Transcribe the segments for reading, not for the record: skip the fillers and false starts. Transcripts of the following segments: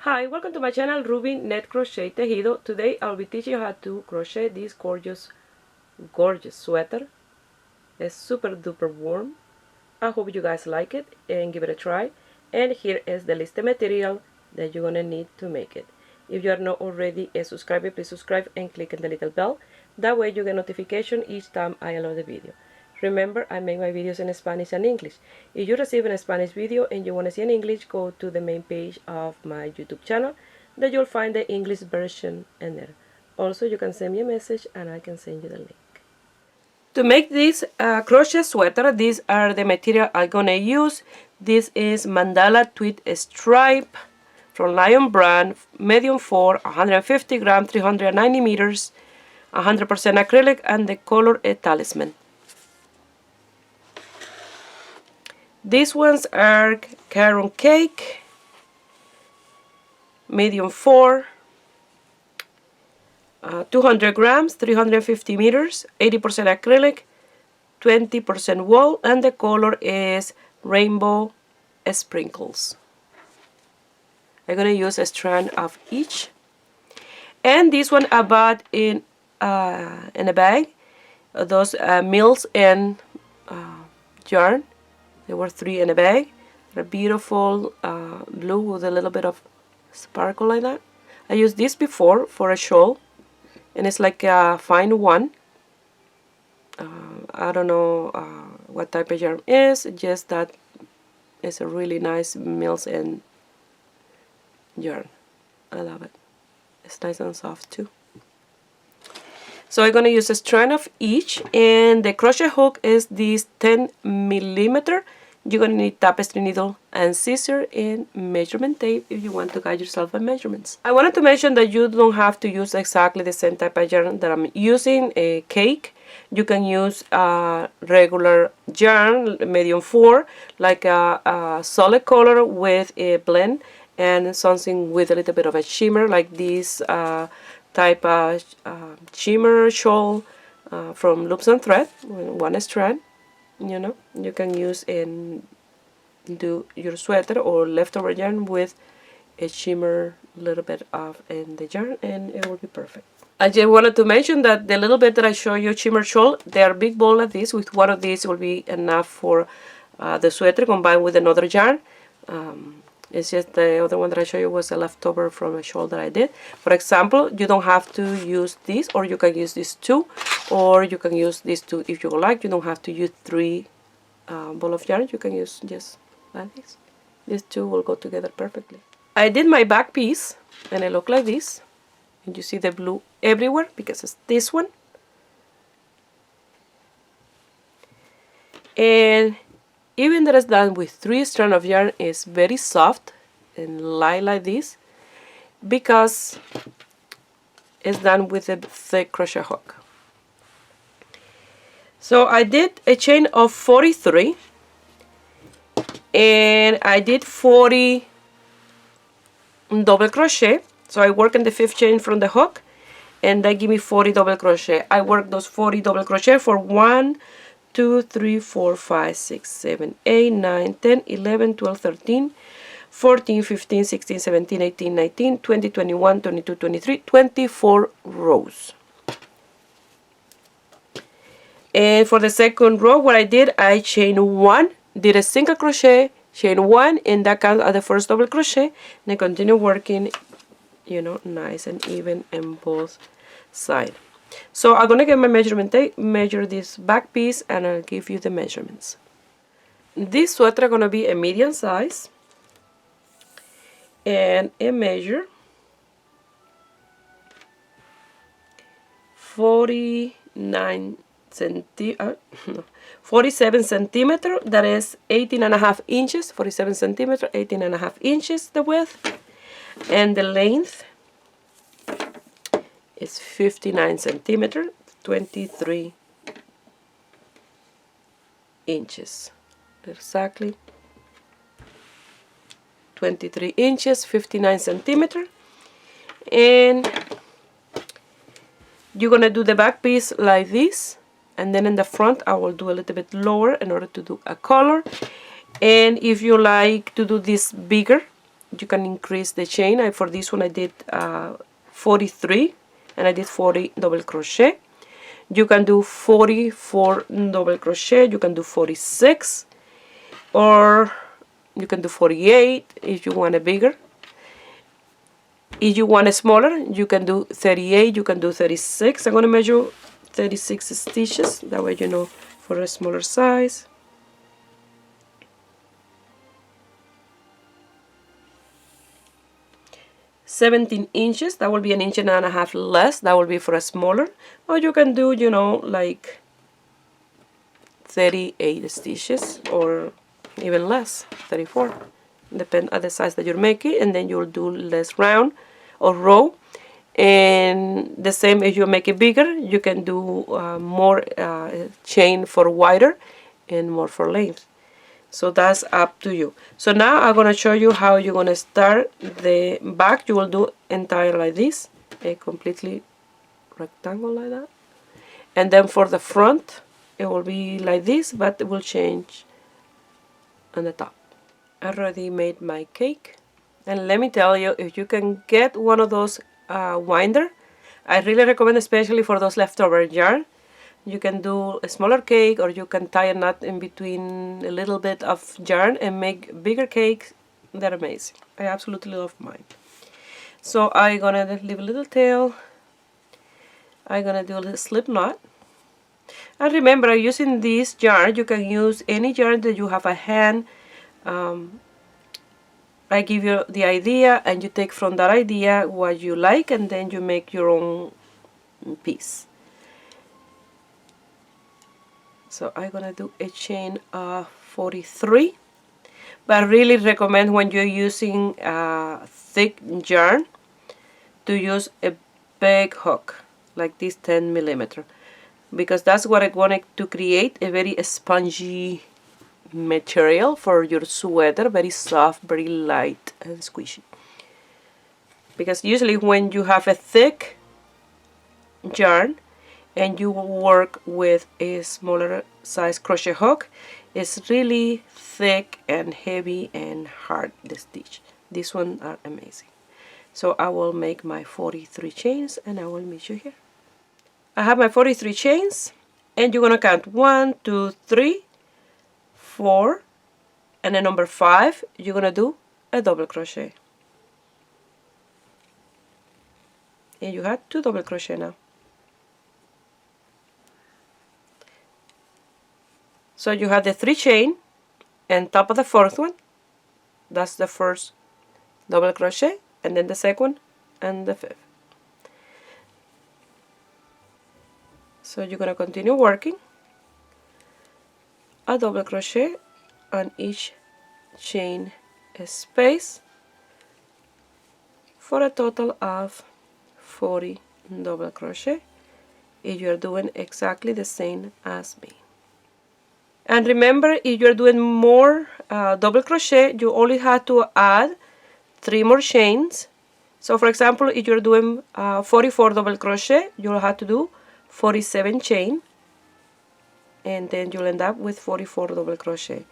Hi, welcome to my channel Ruby Net Crochet Tejido. Today I'll be teaching you how to crochet this gorgeous sweater. It's super duper warm. I hope you guys like it and give it a try. And here is the list of material that you're gonna need to make it. If you are not already a subscriber, please subscribe and click on the little bell. That way you get notification each time I upload a video. Remember, I make my videos in Spanish and English. If you receive a Spanish video and you want to see in English, go to the main page of my YouTube channel. There you'll find the English version in there. Also, you can send me a message and I can send you the link. To make this crochet sweater, these are the material I'm gonna use. This is Mandala Tweed Stripe from Lion brand, medium 4, 150 grams, 390 meters, 100% acrylic, and the color is Talisman. These ones are Caron Cake, medium 4, 200 grams, 350 meters, 80% acrylic, 20% wool, and the color is Rainbow Sprinkles. I'm going to use a strand of each. And this one I bought in a bag, those mills and yarn. There were 3 in a bag. They're beautiful blue with a little bit of sparkle like that. I used this before for a shawl, and it's like a fine one. I don't know what type of yarn is, just that it's a really nice mills and yarn. I love it. It's nice and soft too. So I'm going to use a strand of each, and the crochet hook is this 10 millimeter. You're going to need tapestry needle and scissors and measurement tape if you want to guide yourself by measurements. I wanted to mention that you don't have to use exactly the same type of yarn that I'm using, a cake. You can use regular yarn, medium 4, like a solid color with a blend, and something with a little bit of a shimmer, like this type of shimmer shawl from Loops and Thread, one strand. You know, you can use and do your sweater or leftover yarn with a shimmer little bit of in the yarn, and it will be perfect. I just wanted to mention that the little bit that I show you shimmer shawl, they are big ball like this. With one of these will be enough for the sweater combined with another yarn. It's just the other one that I show you was a leftover from a shawl that I did. For example, you don't have to use this, or you can use these 2, or you can use these 2 if you like. You don't have to use 3 ball of yarn. You can use just like this. These 2 will go together perfectly. I did my back piece, and it looked like this. And you see the blue everywhere because it's this one. And even that is done with 3 strands of yarn, is very soft and light like this because it's done with a thick crochet hook. So I did a chain of 43, and I did 40 double crochet. So I work in the 5th chain from the hook, and that give me 40 double crochet. I work those 40 double crochet for 1, 2, 3, 4, 5, 6, 7, 8, 9, 10, 11, 12, 13, 14, 15, 16, 17, 18, 19, 20, 21, 22, 23, 24 rows. And for the second row, what I did, I chained 1, did a single crochet, chain 1, and that counts as the first double crochet. And I continue working, you know, nice and even in both sides. So I'm going to get my measurement tape, measure this back piece, and I'll give you the measurements. This sweater is going to be a medium size, and I measure 47 centimeter, that is 18.5 inches, 47 centimeter, 18.5 inches the width, and the length is 59 centimeter, 23 inches. Exactly 23 inches, 59 centimeter. And you're gonna do the back piece like this, and then in the front I will do a little bit lower in order to do a collar. And if you like to do this bigger, you can increase the chain. For this one I did 43 and I did 40 double crochet. You can do 44 double crochet, you can do 46, or you can do 48 if you want a bigger. If you want a smaller, you can do 38, you can do 36. I'm going to measure 36 stitches, that way you know for a smaller size. $17, that will be an inch and a half less, that will be for a smaller. Or you can do, you know, like 38 stitches or even less, 34. Depend on the size that you're making, and then you'll do less round or row. And the same if you make it bigger, you can do more chain for wider and more for length. So that's up to you. So now I'm going to show you how you're going to start the back. You will do entire like this, a completely rectangle like that. And then for the front, it will be like this, but it will change on the top. I already made my cake. And let me tell you, if you can get one of those winder, I really recommend, especially for those leftover yarn. You can do a smaller cake, or you can tie a knot in between a little bit of yarn and make bigger cakes. They're amazing. I absolutely love mine. So I'm gonna leave a little tail. I'm gonna do a little slip knot. And remember, using this yarn, you can use any yarn that you have at hand. I give you the idea, and you take from that idea what you like, and then you make your own piece. So I'm gonna do a chain of 43, but I really recommend when you're using thick yarn to use a big hook like this 10mm, because that's what I wanted to create, a very spongy material for your sweater, very soft, very light and squishy. Because usually when you have a thick yarn and you work with a smaller size crochet hook, it's really thick and heavy and hard, the stitch. These ones are amazing. So I will make my 43 chains and I will meet you here. I have my 43 chains, and you're gonna count 1, 2, 3, 4, and then number 5 you're gonna do a double crochet, and you have 2 double crochet now. So you have the 3 chain, and top of the 4th one, that's the first double crochet, and then the 2nd and the 5th. So you're gonna continue working a double crochet on each chain space for a total of 40 double crochet if you're doing exactly the same as me. And remember, if you're doing more double crochet, you only have to add 3 more chains. So for example, if you're doing 44 double crochet, you'll have to do 47 chain, and then you'll end up with 44 double crochet.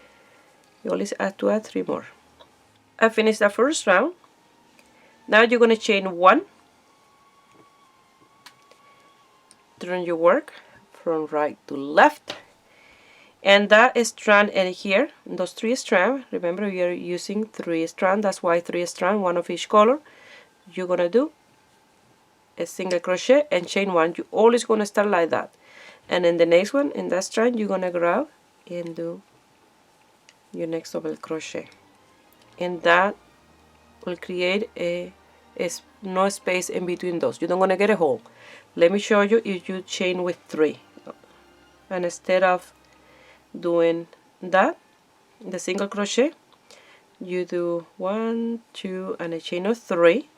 You only have to add 3 more. I finished the first round. Now you're going to chain 1, turn your work from right to left, and that strand in here, those 3 strands, remember we are using 3 strands, that's why 3 strands, 1 of each color. You're going to do a single crochet and chain 1. You're always going to start like that, and in the next one, in that strand, you're going to grab and do your next double crochet, and that will create a no space in between those. You don't want to get a hole. Let me show you if you chain with 3, and instead of doing that, the single crochet, you do 1, 2, and a chain of 3,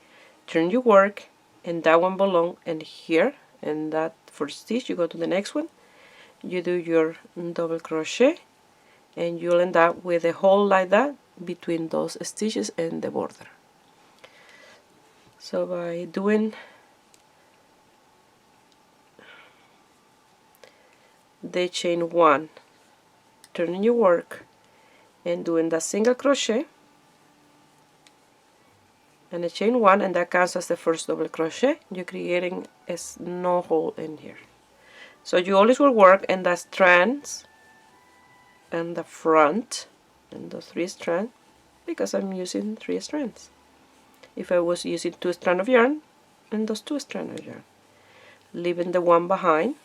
turn your work, and that one belongs in here, and that first stitch, you go to the next one, you do your double crochet, and you'll end up with a hole like that between those stitches and the border. So by doing the chain 1, turning your work, and doing that single crochet, and a chain 1, and that counts as the first double crochet. You're creating no hole in here. So you always will work in the strands and the front and those 3 strands, because I'm using 3 strands. If I was using 2 strands of yarn, and those 2 strands of yarn, leaving the one behind.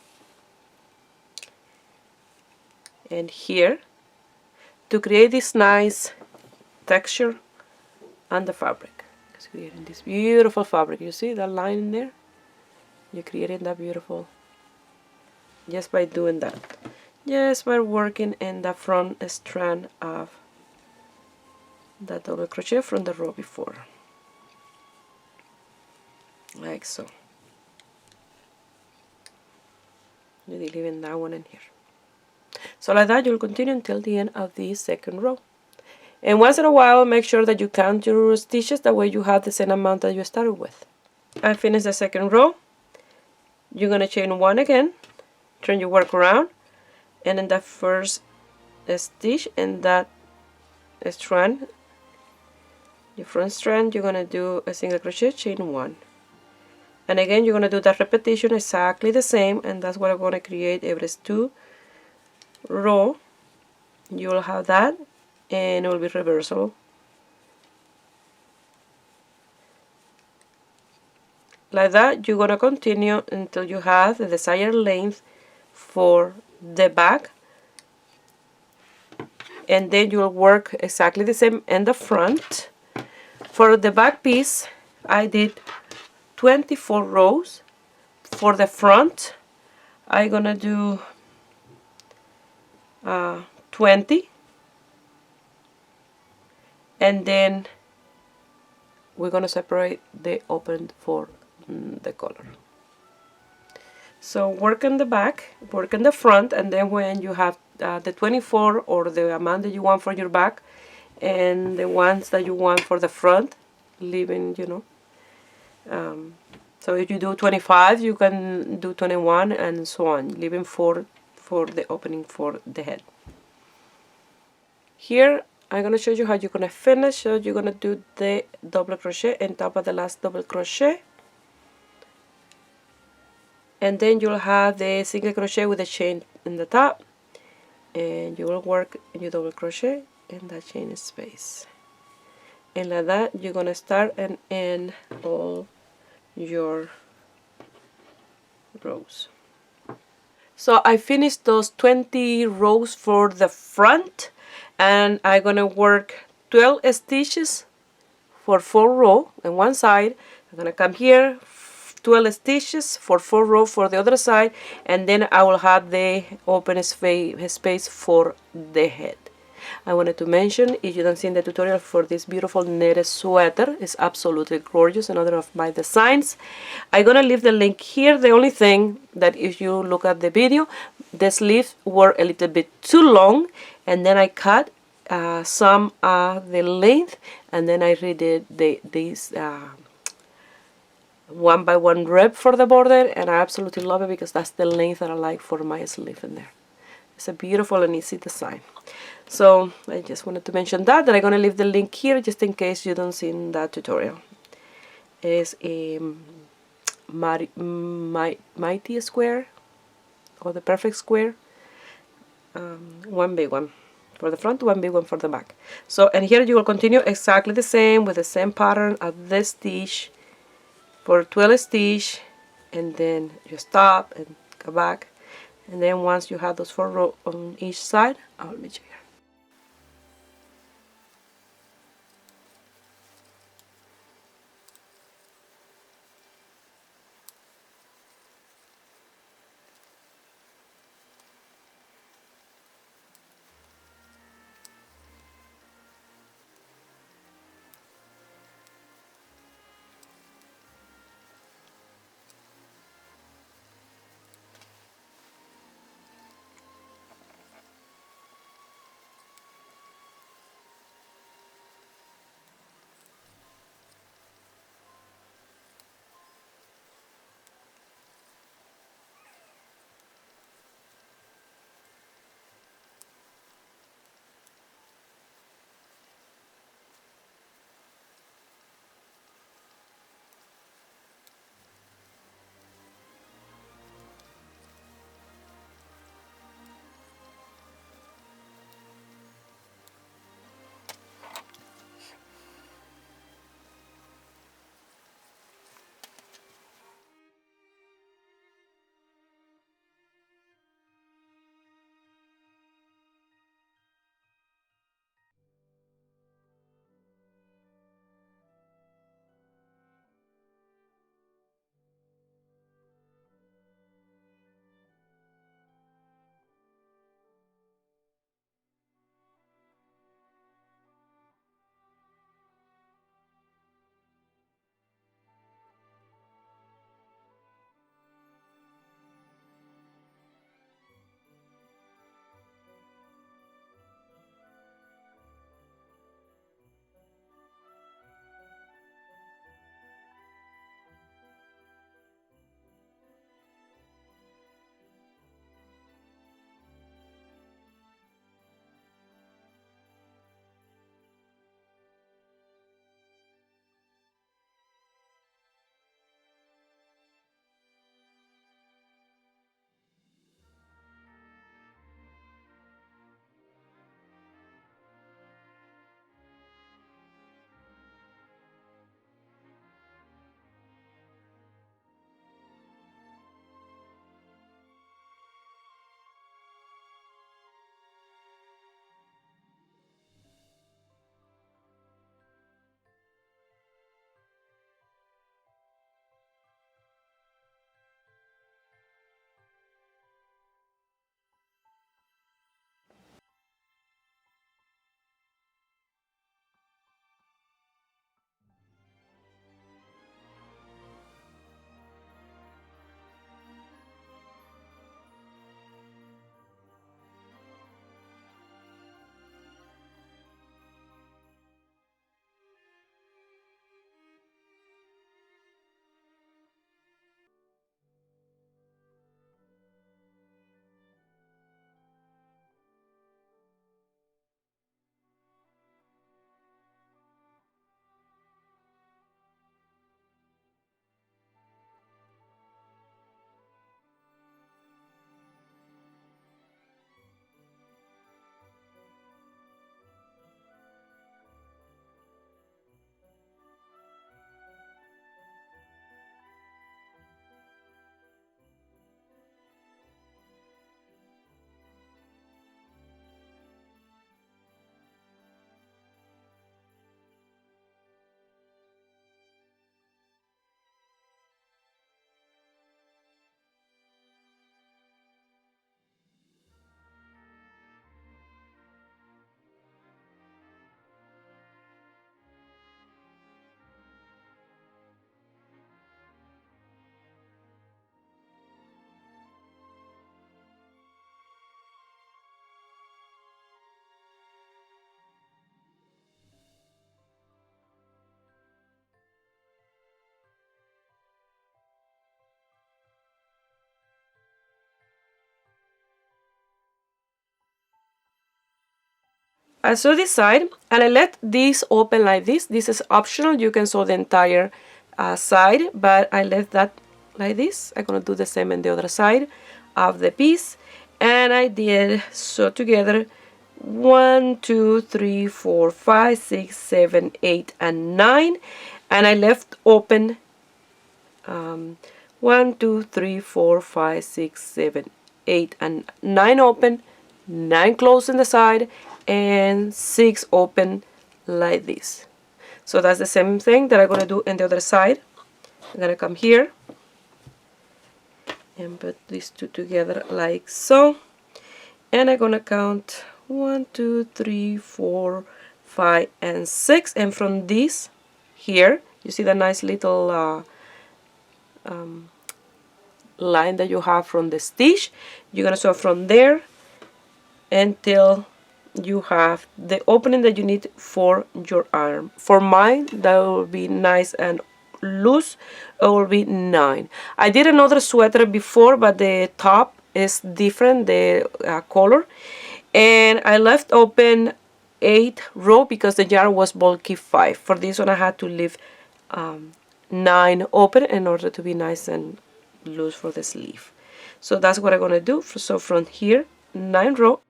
And here, to create this nice texture on the fabric, it's creating this beautiful fabric. You see that line in there? You're creating that beautiful, just by doing that, just by working in the front strand of that double crochet from the row before, like so. You're leaving that one in here. So like that, you'll continue until the end of the second row. And once in a while, make sure that you count your stitches, that way you have the same amount that you started with. I finished the second row. You're going to chain 1 again, turn your work around, and in the first stitch in that strand, your front strand, you're going to do a single crochet, chain 1. And again, you're going to do that repetition exactly the same, and that's what I'm going to create every 2 row. You will have that, and it will be reversible. Like that, you're going to continue until you have the desired length for the back, and then you'll work exactly the same in the front. For the back piece, I did 24 rows. For the front, I'm going to do 20, and then we're going to separate the open for the color. So work on the back, work on the front, and then when you have the 24 or the amount that you want for your back and the ones that you want for the front, leaving, so if you do 25, you can do 21 and so on, leaving 4 for the opening for the head. Here I'm going to show you how you're going to finish. So you're going to do the double crochet on top of the last double crochet, and then you'll have the single crochet with the chain in the top, and you will work in your double crochet in that chain space, and like that you're going to start and end all your rows. So I finished those 20 rows for the front, and I'm going to work 12 stitches for 4 rows on one side. I'm going to come here, 12 stitches for 4 rows for the other side, and then I will have the open space for the head. I wanted to mention, if you don't see the tutorial for this beautiful knitted sweater, it's absolutely gorgeous, another of my designs. I'm going to leave the link here. The only thing that if you look at the video, the sleeves were a little bit too long, and then I cut some the length, and then I redid these 1 by 1 rib for the border, and I absolutely love it because that's the length that I like for my sleeve in there. It's a beautiful and easy design. So I just wanted to mention that I'm going to leave the link here just in case you don't see that tutorial. It's a mighty square, or the perfect square, 1 big one for the front, 1 big one for the back. So, and here you will continue exactly the same with the same pattern of this stitch for 12 stitch, and then you stop and go back, and then once you have those 4 rows on each side, I'll meet you here. I sew this side and I let this open like this. This is optional. You can sew the entire side, but I left that like this. I'm gonna do the same on the other side of the piece, and I did sew together 1, 2, 3, 4, 5, 6, 7, 8, and 9, and I left open 1, 2, 3, 4, 5, 6, 7, 8, and 9 open, 9 closed in the side, and 6 open like this. So that's the same thing that I'm gonna do on the other side. I'm gonna come here and put these two together like so, and I'm gonna count 1, 2, 3, 4, 5, and 6, and from this here, you see the nice little line that you have from the stitch. You're gonna sew from there until you have the opening that you need for your arm. For mine, that will be nice and loose. It will be 9. I did another sweater before, but the top is different, the color, and I left open 8 row because the yarn was bulky 5. For this one I had to leave 9 open in order to be nice and loose for the sleeve. So that's what I'm gonna do. So from here, 9 row.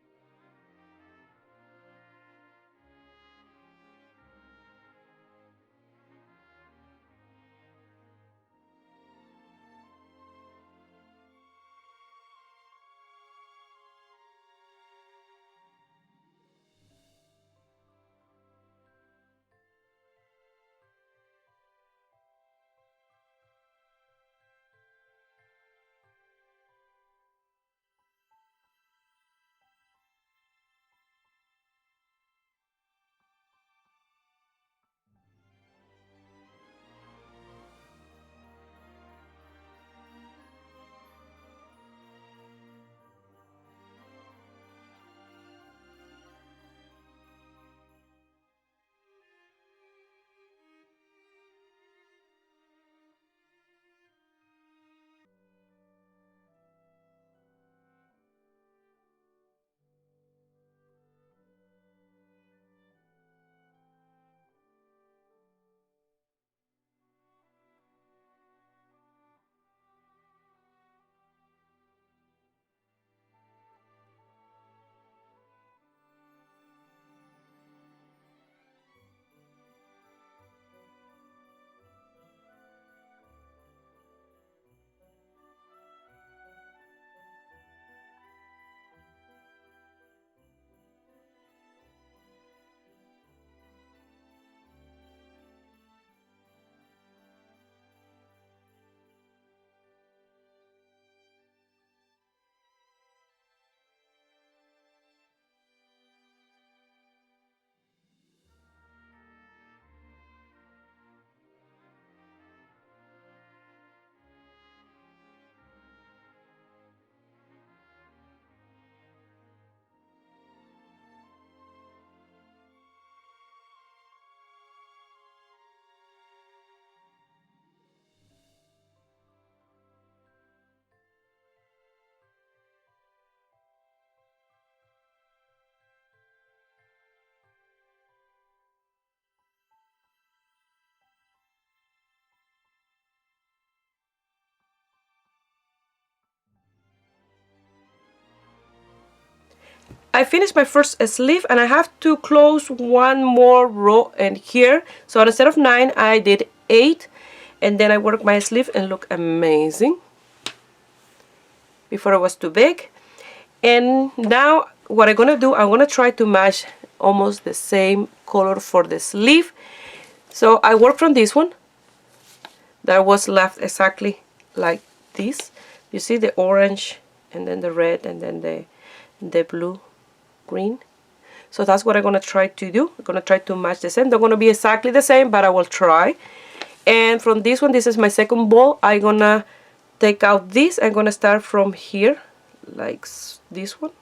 I finished my first sleeve and I have to close one more row in here. So instead of 9, I did 8, and then I worked my sleeve and look amazing. Before it was too big. And now what I'm gonna do, I'm gonna try to match almost the same color for the sleeve. So I worked from this one that was left exactly like this. You see the orange and then the red and then the blue green. So that's what I'm gonna try to do. I'm gonna try to match the same. They're gonna be exactly the same, but I will try. And from this one, this is my second ball. I'm gonna take out this. I'm gonna start from here like this one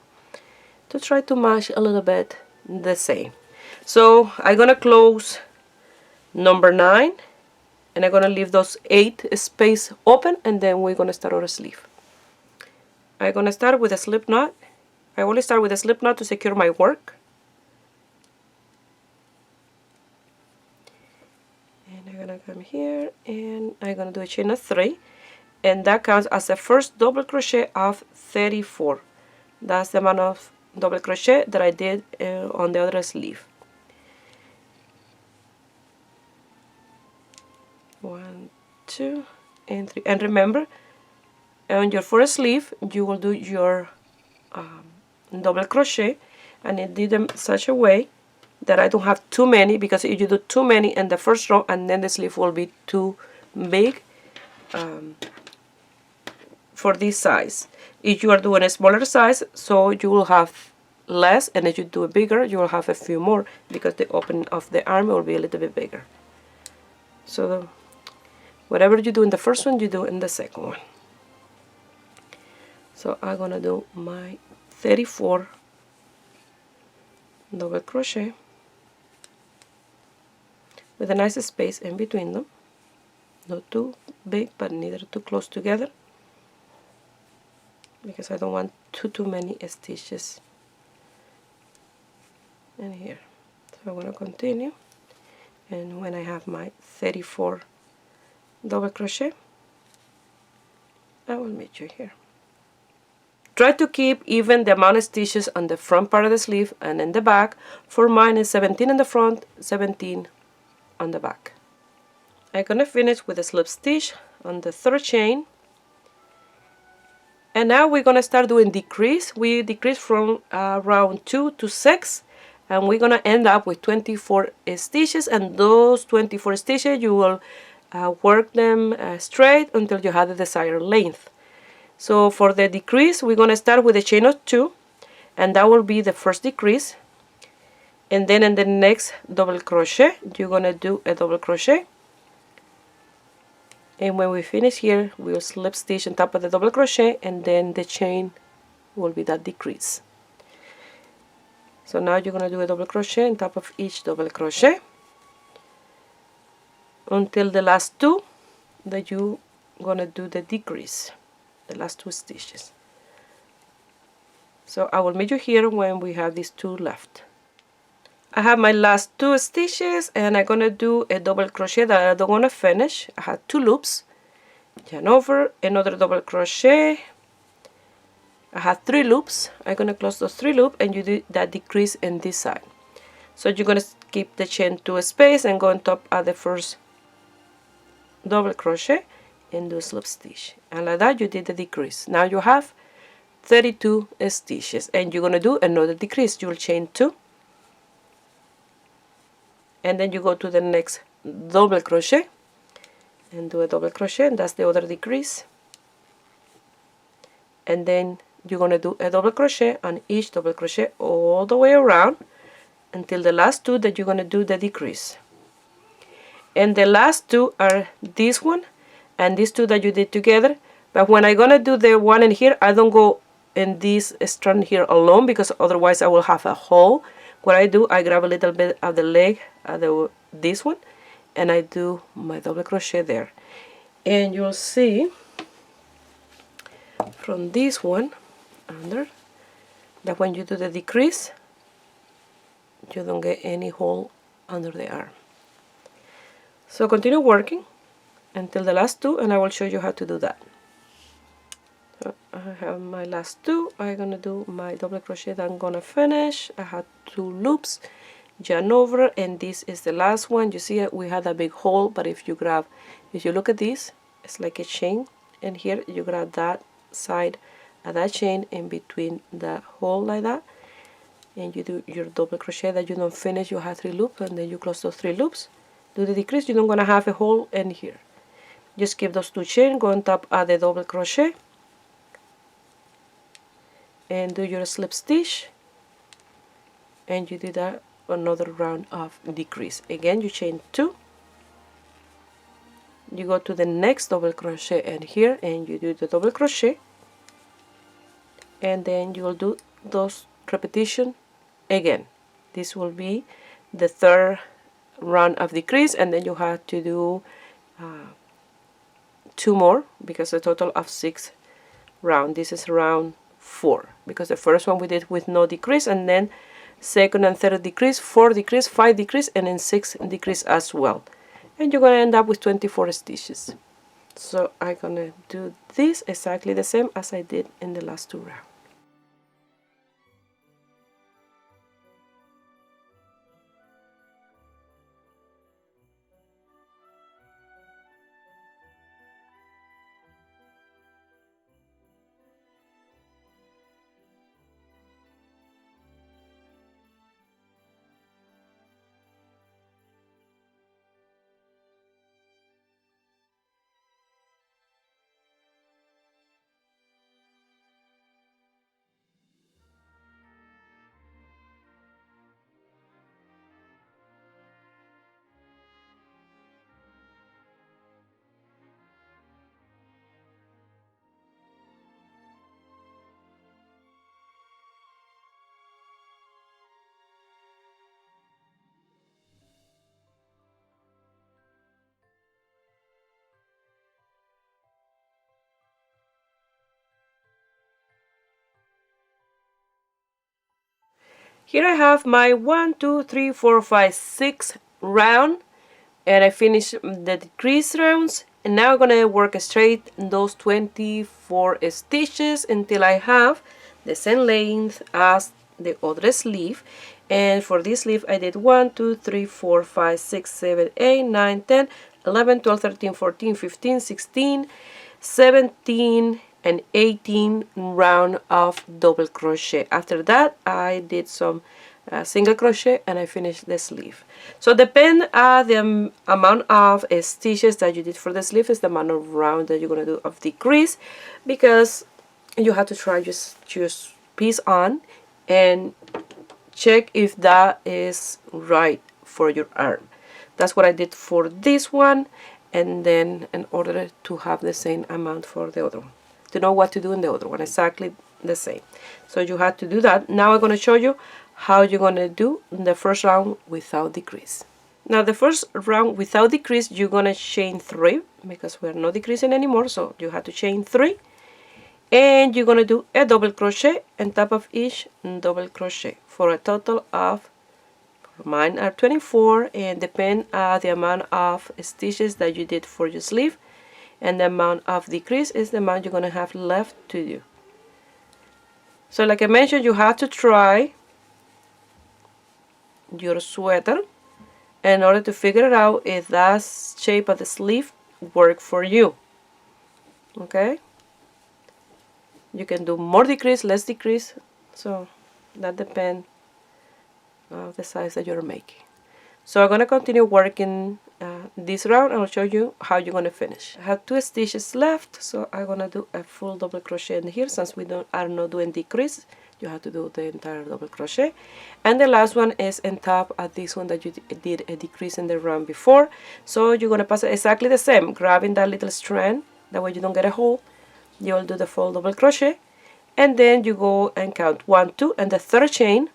to try to match a little bit the same. So I'm gonna close number 9 and I'm gonna leave those 8 space open, and then we're gonna start our sleeve. I'm gonna start with a slip knot. I only start with a slip knot to secure my work. come here and I'm gonna do a chain of 3, and that counts as the first double crochet of 34. That's the amount of double crochet that I did on the other sleeve. 1, 2, and 3. And remember, on your first sleeve you will do your double crochet, and I did them such a way that I don't have too many, because if you do too many in the first row and then the sleeve will be too big for this size. If you are doing a smaller size, so you will have less, and if you do it bigger you will have a few more, because the opening of the arm will be a little bit bigger. So whatever you do in the first one, you do in the second one. So I'm gonna do my 34 double crochet with a nice space in between them, not too big but neither too close together, because I don't want too many stitches in here. So I'm going to continue, and when I have my 34 double crochet, I will meet you here. Try to keep even the amount of stitches on the front part of the sleeve and in the back. For mine is 17 in the front, 17 on the back. I'm going to finish with a slip stitch on the third chain, and now we're going to start doing decrease. We decrease from round 2 to 6, and we're going to end up with 24 stitches, and those 24 stitches you will work them straight until you have the desired length. So for the decrease, we're going to start with a chain of 2, and that will be the first decrease. And then in the next double crochet, you're going to do a double crochet. And when we finish here, we'll slip stitch on top of the double crochet, and then the chain will be that decrease. So now you're going to do a double crochet on top of each double crochet until the last 2 that you're going to do the decrease. The last 2 stitches. So I will meet you here when we have these 2 left. I have my last 2 stitches, and I'm gonna do a double crochet that I don't want to finish. I have 2 loops, yarn over, another double crochet. I have 3 loops. I'm gonna close those 3 loops, and you do that decrease in this side. So you're gonna keep the chain to a space and go on top of the first double crochet and do a slip stitch, and like that you did the decrease. Now you have 32 stitches, and you're going to do another decrease. You will chain 2, and then you go to the next double crochet and do a double crochet, and that's the other decrease. And then you're going to do a double crochet on each double crochet all the way around until the last 2 that you're going to do the decrease. And the last 2 are this one and these 2 that you did together. But when I'm gonna do the one in here, I don't go in this strand here alone, because otherwise I will have a hole. What I do, I grab a little bit of the leg of this one, and I do my double crochet there. And you'll see from this one under that when you do the decrease, you don't get any hole under the arm. So continue working until the last 2, and I will show you how to do that. So I have my last 2. I'm gonna do my double crochet that I'm gonna finish. I had 2 loops, yarn over, and this is the last one. You see we had a big hole, but if you look at this, it's like a chain, and here you grab that side of that chain in between the hole like that, and you do your double crochet that you don't finish. You have 3 loops, and then you close those 3 loops, do the decrease. You're not gonna have a hole in here. Just keep those 2 chains, go on top of the double crochet, and do your slip stitch, and you do that another round of decrease. Again, you chain 2, you go to the next double crochet and here, and you do the double crochet, and then you will do those repetition again. This will be the 3rd round of decrease, and then you have to do 2 more, because a total of 6 rounds. This is round 4, because the first one we did with no decrease, and then 2nd and 3rd decrease, 4th decrease, 5th decrease, and then 6th decrease as well. and you're going to end up with 24 stitches. So I'm going to do this exactly the same as I did in the last 2 rounds. Here I have my 1, 2, 3, 4, 5, 6 round, and I finished the decrease rounds, and now I'm gonna work straight those 24 stitches until I have the same length as the other sleeve. And for this sleeve I did 1, 2, 3, 4, 5, 6, 7, 8, 9, 10, 11, 12, 13, 14, 15, 16, 17 and 18 round of double crochet. After that I did some single crochet and I finished the sleeve. So depend the amount of stitches that you did for the sleeve is the amount of round that you're going to do of decrease, because you have to try just choose piece on and check if that is right for your arm. That's what I did for this one, and then in order to have the same amount for the other one, to know what to do in the other one, exactly the same. So you have to do that. Now I'm going to show you how you're going to do the first round without decrease. Now the first round without decrease, you're going to chain 3 because we're not decreasing anymore, so you have to chain 3, and you're going to do a double crochet on top of each double crochet for a total of, mine are 24, and depend the amount of stitches that you did for your sleeve, and the amount of decrease is the amount you're going to have left to do. So like I mentioned, you have to try your sweater in order to figure out if that shape of the sleeve work for you. Okay, you can do more decrease, less decrease, so that depends on the size that you're making. So I'm going to continue working this round, and I'll show you how you're going to finish. I have 2 stitches left, so I'm going to do a full double crochet in here. Since we are not doing decrease, you have to do the entire double crochet. And the last one is on top of this one that you did a decrease in the round before. So you're going to pass it exactly the same, grabbing that little strand, that way you don't get a hole. You'll do the full double crochet, and then you go and count 1, 2, and the third chain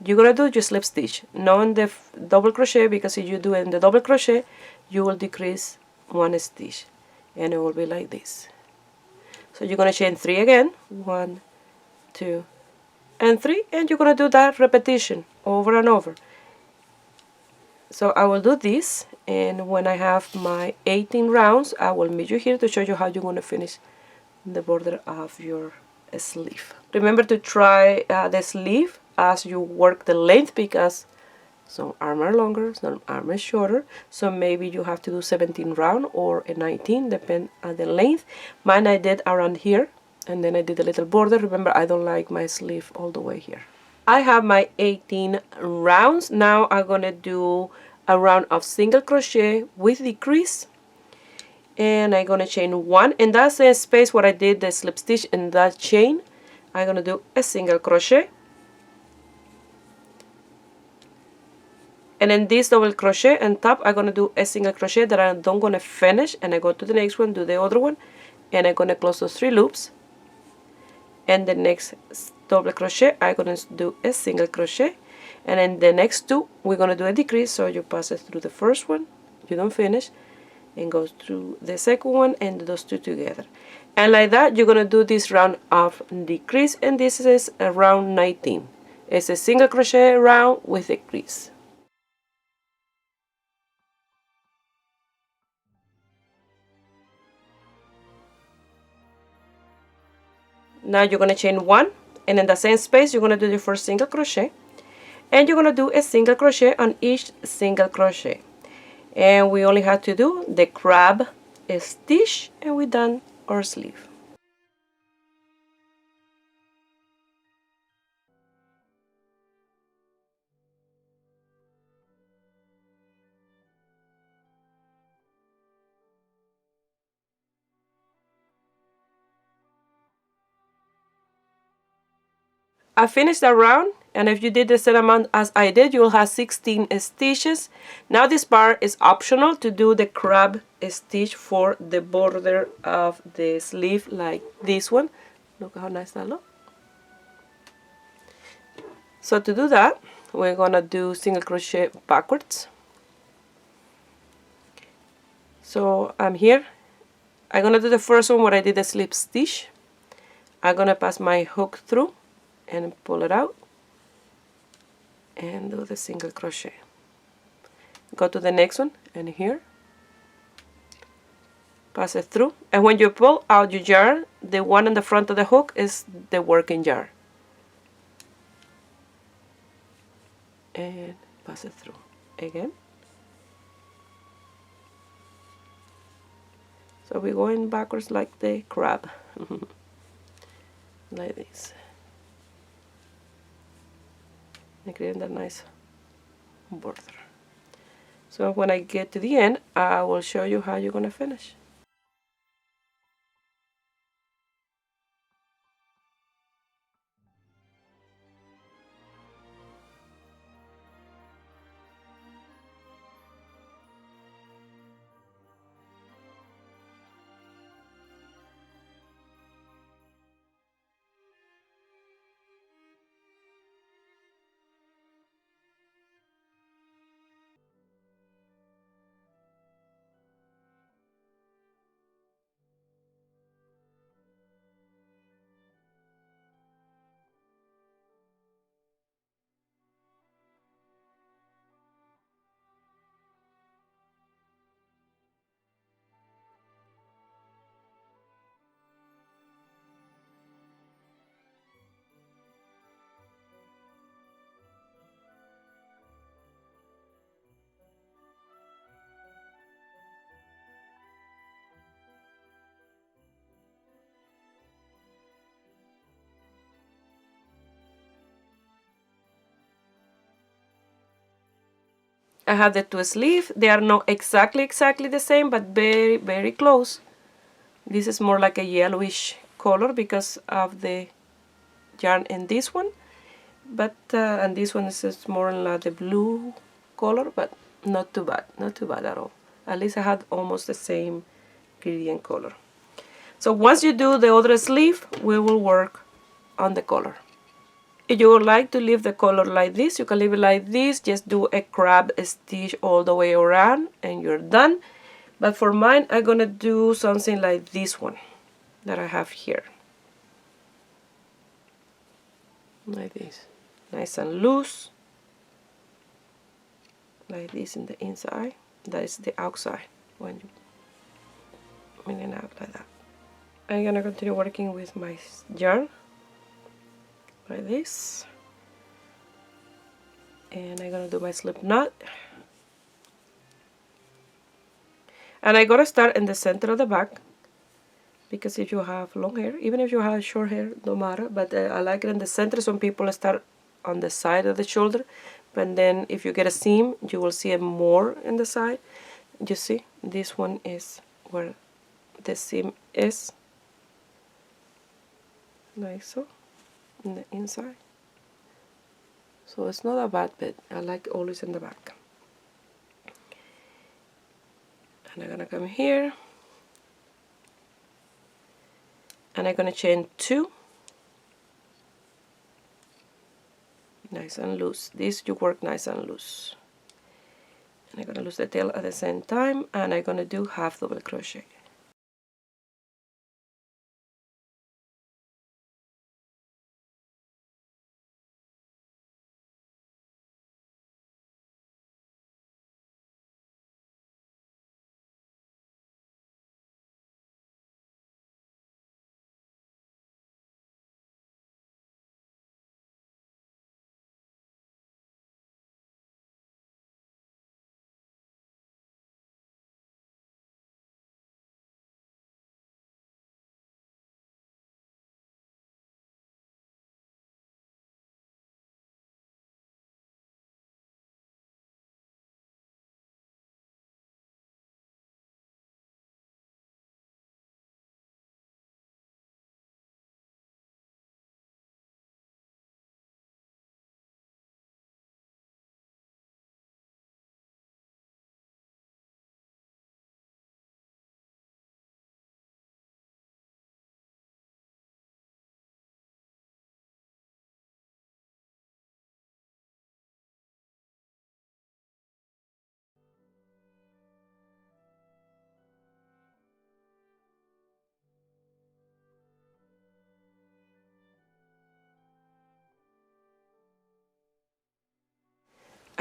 you're going to do your slip stitch, not in the double crochet, because if you do it in the double crochet you will decrease 1 stitch and it will be like this. So you're going to chain 3 again, 1, 2 and 3, and you're going to do that repetition over and over. So I will do this, and when I have my 18 rounds I will meet you here to show you how you're going to finish the border of your sleeve. Remember to try the sleeve as you work the length, because some arm are longer, some arm is shorter, so maybe you have to do 17 round or a 19, depend on the length. Mine I did around here, and then I did a little border. Remember, I don't like my sleeve all the way here. I have my 18 rounds. Now I'm gonna do a round of single crochet with decrease, and I'm gonna chain 1, and that's the space where I did the slip stitch in that chain. I'm gonna do a single crochet, and in this double crochet on top I'm gonna do a single crochet that I don't gonna finish, and I go to the next one, do the other one, and I'm gonna close those 3 loops, and the next double crochet I'm gonna do a single crochet, and in the next 2 we're gonna do a decrease. So you pass it through the first one, you don't finish, and go through the second one and those 2 together, and like that you're gonna do this round of decrease, and this is a round 19. It's a single crochet round with decrease. Now you're going to chain 1, and in the same space you're going to do your first single crochet, and you're going to do a single crochet on each single crochet, and we only have to do the crab stitch and we're done our sleeve. I finished that round, and if you did the same amount as I did, you'll have 16 stitches. Now this part is optional to do the crab stitch for the border of the sleeve, like this one. Look how nice that looks. So to do that, we're gonna do single crochet backwards. So I'm here. I'm gonna do the first one where I did the slip stitch. I'm gonna pass my hook through and pull it out and do the single crochet. Go to the next one, and here pass it through, and when you pull out your yarn, the one in the front of the hook is the working yarn, and pass it through again. So we're going backwards like the crab. Like this, and creating that nice border. So when I get to the end, I will show you how you're gonna finish. I have the two sleeves. They are not exactly the same, but very close. This is more like a yellowish color because of the yarn in this one, but and this one is more like the blue color, but not too bad at all. At least I had almost the same gradient color. So once you do the other sleeve, we will work on the color. If you would like to leave the color like this, you can leave it like this. Just do a crab stitch all the way around and you're done. But for mine, I'm gonna do something like this one that I have here. Like this. Nice and loose. Like this in the inside. That is the outside when you in and out like that. I'm gonna continue working with my yarn like this, and I'm gonna do my slip knot, and I gotta start in the center of the back, because if you have long hair, even if you have short hair, no matter, but I like it in the center. Some people start on the side of the shoulder, but then if you get a seam, you will see it more in the side. You see, this one is where the seam is, like so, in the inside. So it's not a bad bit. I like always in the back. And I'm gonna come here, and I'm gonna chain 2, nice and loose. This you work nice and loose. And I'm gonna loose the tail at the same time, and I'm gonna do half double crochet.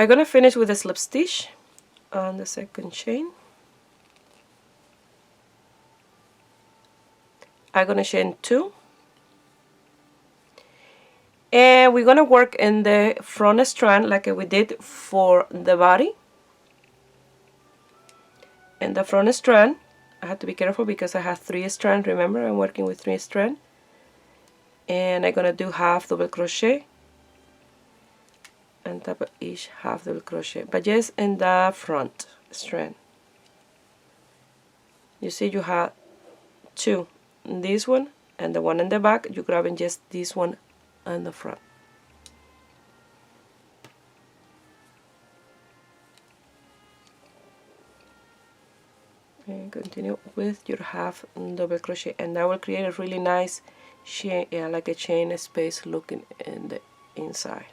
I'm gonna finish with a slip stitch on the second chain. I'm gonna chain 2, and we're gonna work in the front strand like we did for the body. In the front strand, I have to be careful because I have 3 strands. Remember, I'm working with 3 strands, and I'm gonna do half double crochet on top of each half double crochet, but just in the front strand. You see, you have 2, this one and the one in the back. You're grabbing just this one on the front. And continue with your half double crochet, and that will create a really nice chain, like a chain space looking in the inside.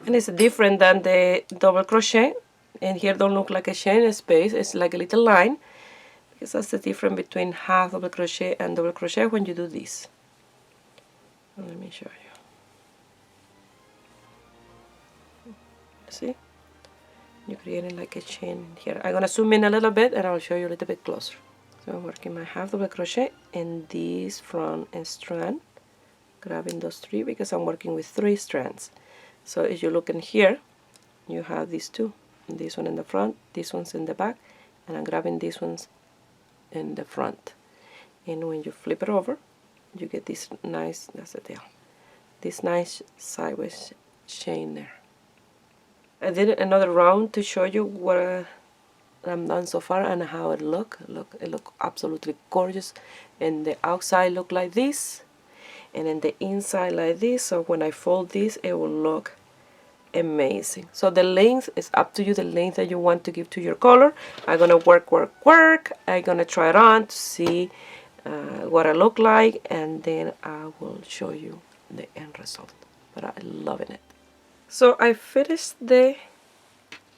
And it's different than the double crochet, and here don't look like a chain space, it's like a little line, because that's the difference between half double crochet and double crochet when you do this. Let me show you. See? You're creating like a chain here. I'm gonna zoom in a little bit and I'll show you a little bit closer. So I'm working my half double crochet in this front strand, grabbing those 3 because I'm working with 3 strands. So if you look in here, you have these 2, this one in the front, this one's in the back, and I'm grabbing these ones in the front. And when you flip it over, you get this nice, that's the tail, this nice sideways chain there. I did another round to show you what I'm done so far and how it look. It look absolutely gorgeous. And the outside look like this, and in the inside like this. So when I fold this, it will look amazing. So the length is up to you, the length that you want to give to your color. I'm gonna work. I'm gonna try it on to see what I look like, and then I will show you the end result. But I'm loving it. So I finished the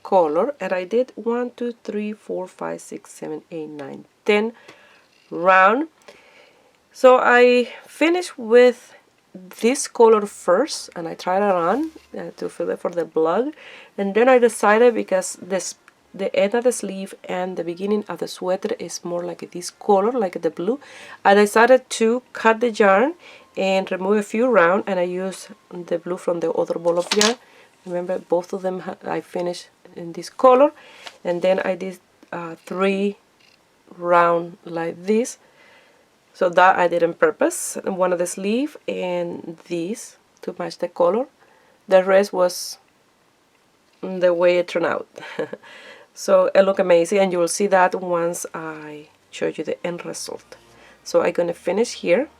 color, and I did 1, 2, 3, 4, 5, 6, 7, 8, 9, 10 round. So I finished with this color first, and I tried it on to fill it for the blood, and then I decided, because the end of the sleeve and the beginning of the sweater is more like this color, like the blue, I decided to cut the yarn and remove a few rounds, and I used the blue from the other ball of yarn. Remember, both of them I finished in this color, and then I did 3 round like this. So that I did on purpose, one of the sleeve and these to match the color. The rest was the way it turned out. So it looked amazing, and you will see that once I show you the end result. So I'm gonna finish here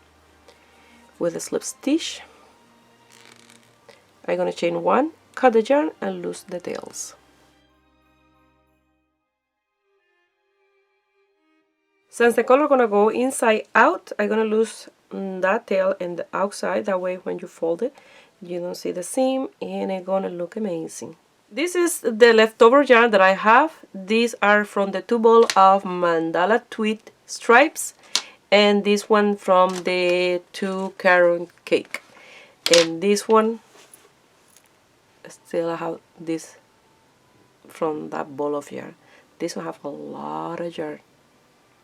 with a slip stitch. I'm gonna chain 1, cut the yarn, and loose the tails. Since the color gonna go inside out, I'm gonna lose that tail and the outside. That way when you fold it, you don't see the seam, and it's gonna look amazing. This is the leftover yarn that I have. These are from the 2 ball of mandala tweed stripes, and this one from the 2 carrot cake. And this one, still I have this from that ball of yarn. This one have a lot of yarn.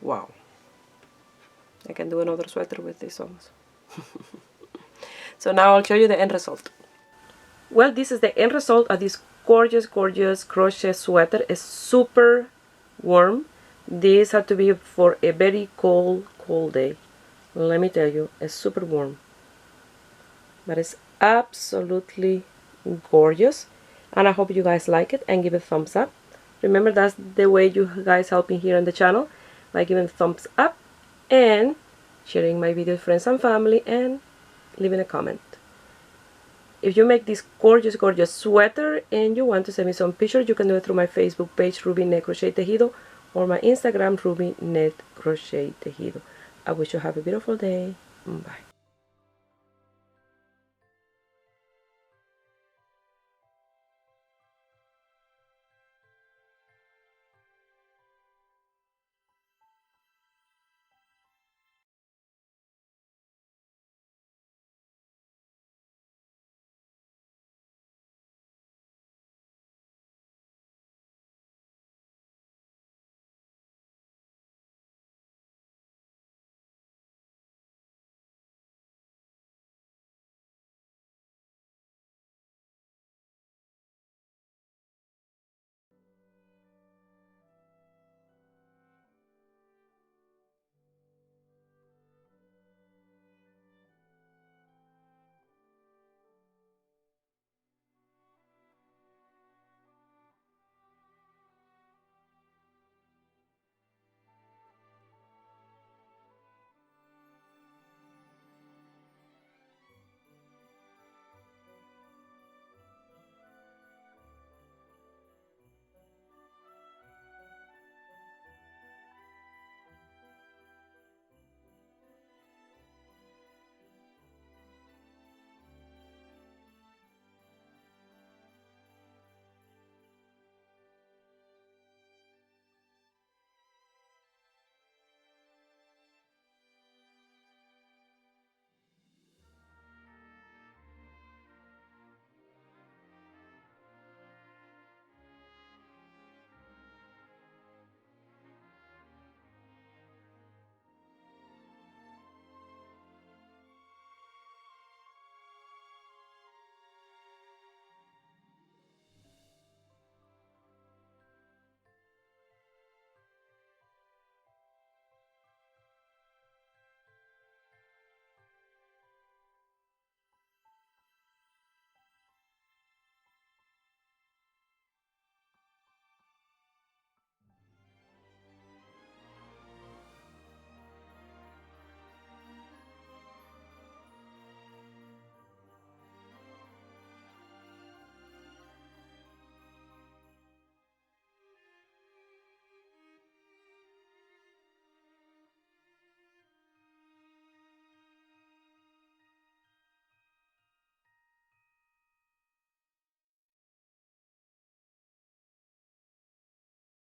Wow, I can do another sweater with this almost. So now I'll show you the end result. Well, this is the end result of this gorgeous crochet sweater. It's super warm. This had to be for a very cold day. Let me tell you, it's super warm, but it's absolutely gorgeous, and I hope you guys like it and give it a thumbs up. Remember, that's the way you guys help me here on the channel, by giving a thumbs up and sharing my videos with friends and family, and leaving a comment. If you make this gorgeous sweater and you want to send me some pictures, you can do it through my Facebook page, Ruby Net Crochet Tejido, or my Instagram, Ruby Net Crochet Tejido. I wish you have a beautiful day. Bye.